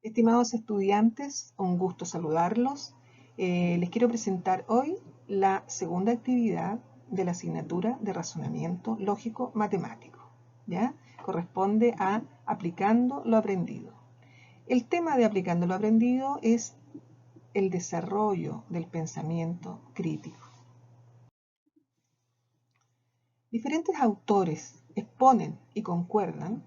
Estimados estudiantes, un gusto saludarlos. Les quiero presentar hoy la segunda actividad de la asignatura de razonamiento lógico matemático. ¿Ya? Corresponde a aplicando lo aprendido. El tema de aplicando lo aprendido es el desarrollo del pensamiento crítico. Diferentes autores exponen y concuerdan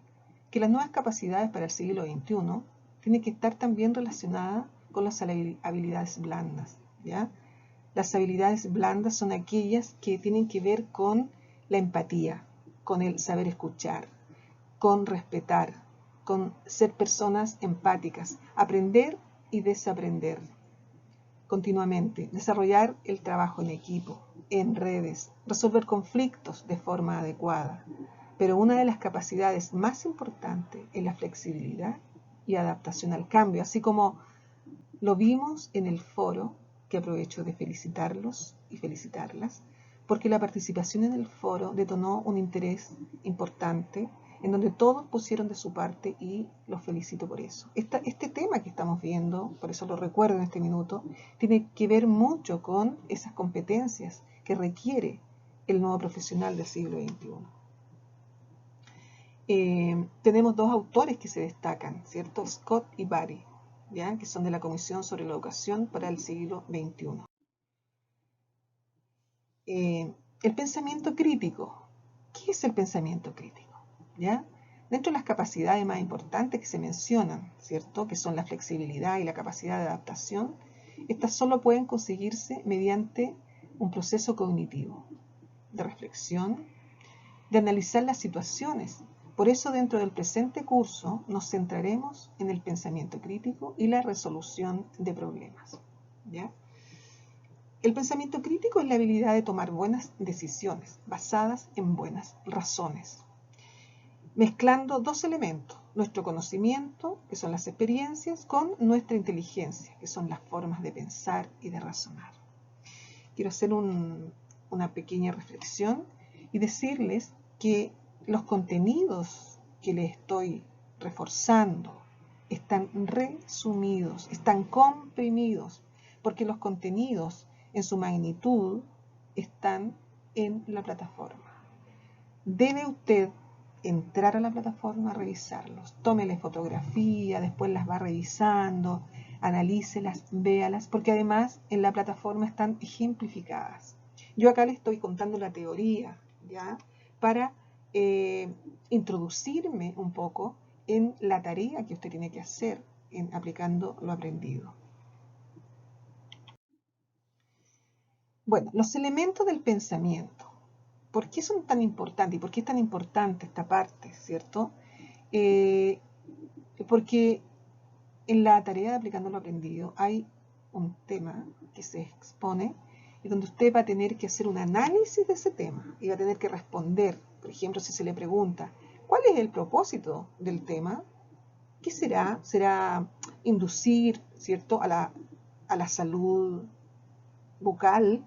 que las nuevas capacidades para el siglo XXI tienen que estar también relacionadas con las habilidades blandas, ¿ya? Las habilidades blandas son aquellas que tienen que ver con la empatía, con el saber escuchar, con respetar, con ser personas empáticas, aprender y desaprender continuamente, desarrollar el trabajo en equipo, en redes, resolver conflictos de forma adecuada. Pero una de las capacidades más importantes es la flexibilidad y adaptación al cambio, así como lo vimos en el foro, que aprovecho de felicitarlos y felicitarlas, porque la participación en el foro detonó un interés importante en donde todos pusieron de su parte y los felicito por eso. Este tema que estamos viendo, por eso lo recuerdo en este minuto, tiene que ver mucho con esas competencias que requiere el nuevo profesional del siglo XXI. Tenemos dos autores que se destacan, ¿cierto? Scott y Barry, ¿ya? Que son de la Comisión sobre la Educación para el siglo XXI. El pensamiento crítico. ¿Qué es el pensamiento crítico? ¿Ya? Dentro de las capacidades más importantes que se mencionan, ¿cierto? Que son la flexibilidad y la capacidad de adaptación, estas solo pueden conseguirse mediante un proceso cognitivo, de reflexión, de analizar las situaciones. Por eso dentro del presente curso nos centraremos en el pensamiento crítico y la resolución de problemas, ¿ya? El pensamiento crítico es la habilidad de tomar buenas decisiones basadas en buenas razones, mezclando dos elementos, nuestro conocimiento, que son las experiencias, con nuestra inteligencia, que son las formas de pensar y de razonar. Quiero hacer una pequeña reflexión y decirles que los contenidos que les estoy reforzando están resumidos, están comprimidos, porque los contenidos en su magnitud están en la plataforma. Debe usted entrar a la plataforma a revisarlos. Tómele fotografía, después las va revisando, analícelas, véalas, porque además en la plataforma están ejemplificadas. Yo acá le estoy contando la teoría, ¿ya? Para introducirme un poco en la tarea que usted tiene que hacer en aplicando lo aprendido. Bueno, los elementos del pensamiento. ¿Por qué son tan importantes? ¿Y por qué es tan importante esta parte, cierto? Porque en la tarea de aplicando lo aprendido hay un tema que se expone y donde usted va a tener que hacer un análisis de ese tema y va a tener que responder. Por ejemplo, si se le pregunta, ¿cuál es el propósito del tema? ¿Qué será? ¿Será inducir, cierto, a la salud bucal?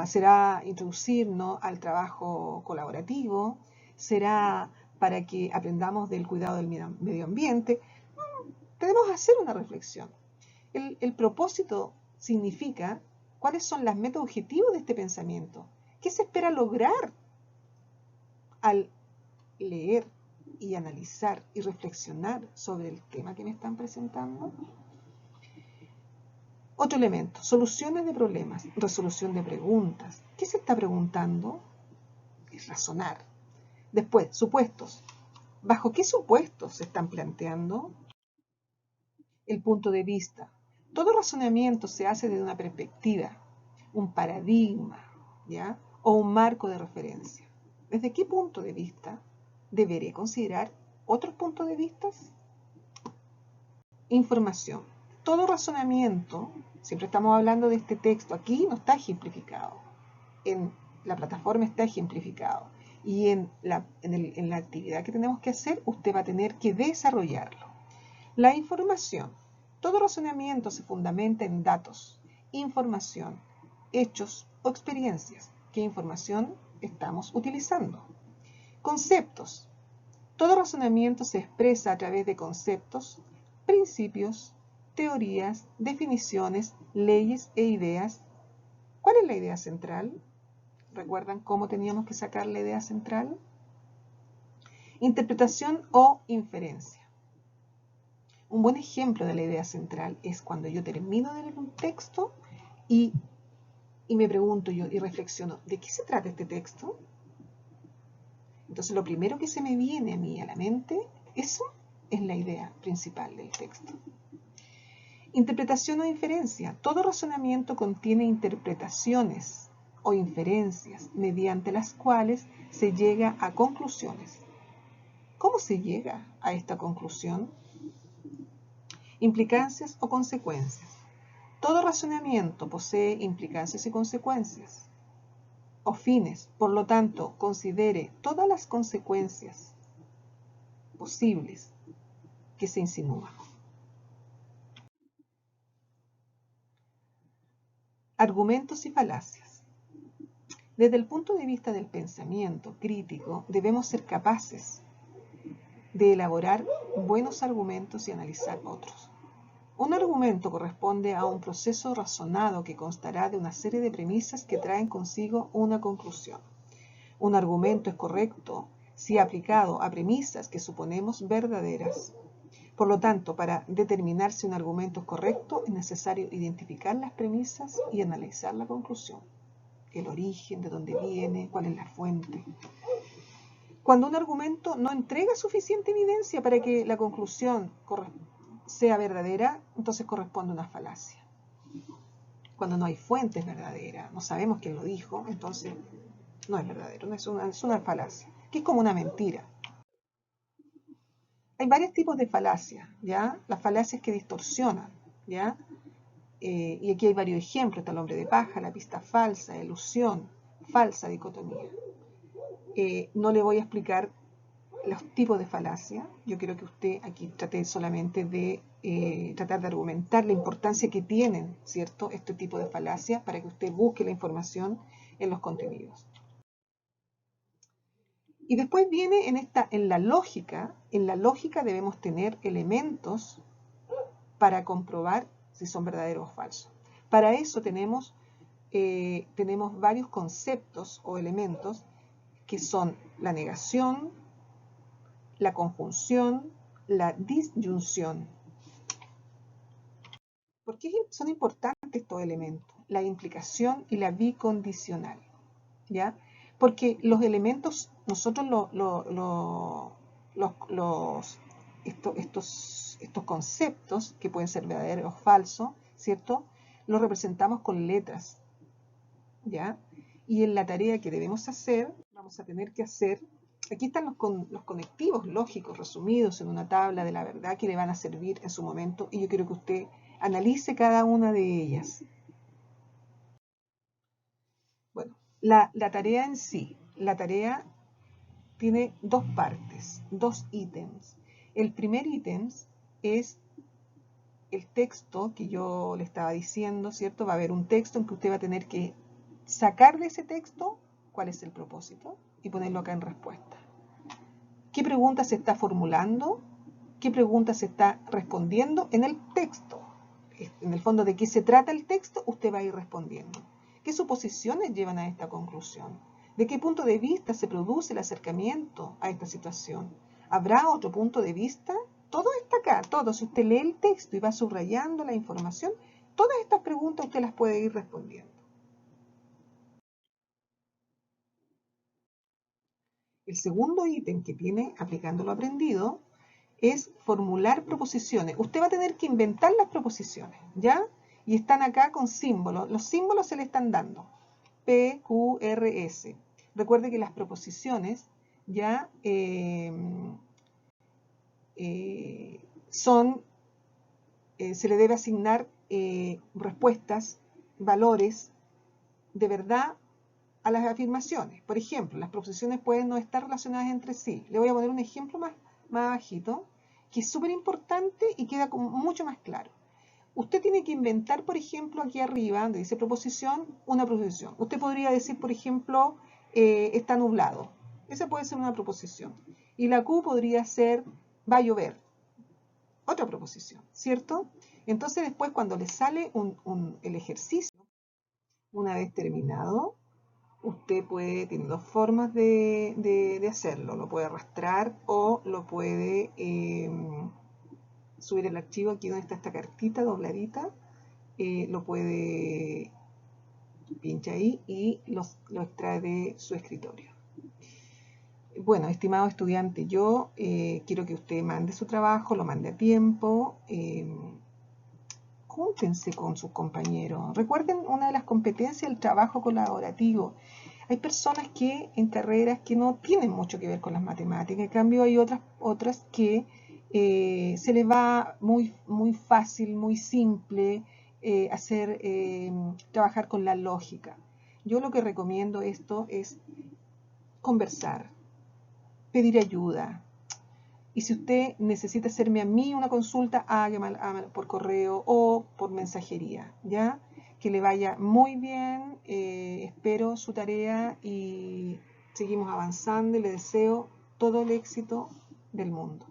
Será introducirnos al trabajo colaborativo, será para que aprendamos del cuidado del medio ambiente. Debemos hacer una reflexión. El propósito significa cuáles son las metas objetivos de este pensamiento, qué se espera lograr al leer y analizar y reflexionar sobre el tema que me están presentando. Otro elemento, soluciones de problemas, resolución de preguntas. ¿Qué se está preguntando? Es razonar. Después, supuestos. ¿Bajo qué supuestos se están planteando? El punto de vista. Todo razonamiento se hace desde una perspectiva, un paradigma, ¿ya? O un marco de referencia. ¿Desde qué punto de vista deberé considerar otros puntos de vista? Información. Todo razonamiento, siempre estamos hablando de este texto, aquí no está ejemplificado, en la plataforma está ejemplificado y en la actividad que tenemos que hacer usted va a tener que desarrollarlo. La información. Todo razonamiento se fundamenta en datos, información, hechos o experiencias. ¿Qué información estamos utilizando? Conceptos. Todo razonamiento se expresa a través de conceptos, principios, teorías, definiciones, leyes e ideas. ¿Cuál es la idea central? ¿Recuerdan cómo teníamos que sacar la idea central? Interpretación o inferencia. Un buen ejemplo de la idea central es cuando yo termino de leer un texto y me pregunto yo y reflexiono, ¿de qué se trata este texto? Entonces lo primero que se me viene a mí a la mente, eso es la idea principal del texto. Interpretación o inferencia. Todo razonamiento contiene interpretaciones o inferencias mediante las cuales se llega a conclusiones. ¿Cómo se llega a esta conclusión? Implicancias o consecuencias. Todo razonamiento posee implicancias y consecuencias o fines, por lo tanto, considere todas las consecuencias posibles que se insinúan. Argumentos y falacias. Desde el punto de vista del pensamiento crítico, debemos ser capaces de elaborar buenos argumentos y analizar otros. Un argumento corresponde a un proceso razonado que constará de una serie de premisas que traen consigo una conclusión. Un argumento es correcto si aplicado a premisas que suponemos verdaderas. Por lo tanto, para determinar si un argumento es correcto, es necesario identificar las premisas y analizar la conclusión. El origen, de dónde viene, cuál es la fuente. Cuando un argumento no entrega suficiente evidencia para que la conclusión sea verdadera, entonces corresponde a una falacia. Cuando no hay fuentes verdaderas, no sabemos quién lo dijo, entonces no es verdadero, es una falacia, que es como una mentira. Hay varios tipos de falacias, ¿ya? Las falacias que distorsionan, ¿ya? Y aquí hay varios ejemplos, está el hombre de paja, la pista falsa, ilusión, falsa dicotomía. No le voy a explicar los tipos de falacia, yo quiero que usted aquí trate solamente de tratar de argumentar la importancia que tienen, ¿cierto?, este tipo de falacia para que usted busque la información en los contenidos. Y después viene en la lógica debemos tener elementos para comprobar si son verdaderos o falsos. Para eso tenemos varios conceptos o elementos que son la negación, la conjunción, la disyunción. ¿Por qué son importantes estos elementos? La implicación y la bicondicional, ¿ya? Porque los elementos, nosotros estos conceptos, que pueden ser verdaderos o falsos, ¿cierto?, los representamos con letras, ¿ya? Y en la tarea que debemos hacer, vamos a tener que hacer, aquí están los conectivos lógicos resumidos en una tabla de la verdad que le van a servir en su momento, y yo quiero que usted analice cada una de ellas. Bueno, la tarea en sí, la tarea tiene dos partes, dos ítems. El primer ítem es el texto que yo le estaba diciendo, ¿cierto? Va a haber un texto en que usted va a tener que sacar de ese texto cuál es el propósito y ponerlo acá en respuesta. ¿Qué pregunta se está formulando? ¿Qué pregunta se está respondiendo en el texto? En el fondo, ¿de qué se trata el texto? Usted va a ir respondiendo. ¿Qué suposiciones llevan a esta conclusión? ¿De qué punto de vista se produce el acercamiento a esta situación? ¿Habrá otro punto de vista? Todo está acá, todo. Si usted lee el texto y va subrayando la información, todas estas preguntas usted las puede ir respondiendo. El segundo ítem que tiene, aplicando lo aprendido, es formular proposiciones. Usted va a tener que inventar las proposiciones, ¿ya? Y están acá con símbolos. Los símbolos se le están dando. P, Q, R, S. Recuerde que las proposiciones ya se le debe asignar respuestas, valores de verdad a las afirmaciones. Por ejemplo, las proposiciones pueden no estar relacionadas entre sí. Le voy a poner un ejemplo más bajito, que es súper importante y queda mucho más claro. Usted tiene que inventar, por ejemplo, aquí arriba, donde dice proposición, una proposición. Usted podría decir, por ejemplo, está nublado. Esa puede ser una proposición. Y la Q podría ser, va a llover. Otra proposición, ¿cierto? Entonces después cuando le sale el ejercicio, una vez terminado, usted tiene dos formas de hacerlo. Lo puede arrastrar o lo puede subir el archivo aquí donde está esta cartita dobladita. Lo puede pincha ahí y lo extrae de su escritorio. Bueno, estimado estudiante, yo quiero que usted mande su trabajo, lo mande a tiempo. Júntense con sus compañeros. Recuerden una de las competencias, el trabajo colaborativo. Hay personas que en carreras que no tienen mucho que ver con las matemáticas, en cambio hay otras que se les va muy, muy fácil, muy simple trabajar con la lógica. Yo lo que recomiendo esto es conversar, pedir ayuda. Y si usted necesita hacerme a mí una consulta, hágame por correo o por mensajería, ¿ya? Que le vaya muy bien, espero su tarea y seguimos avanzando y le deseo todo el éxito del mundo.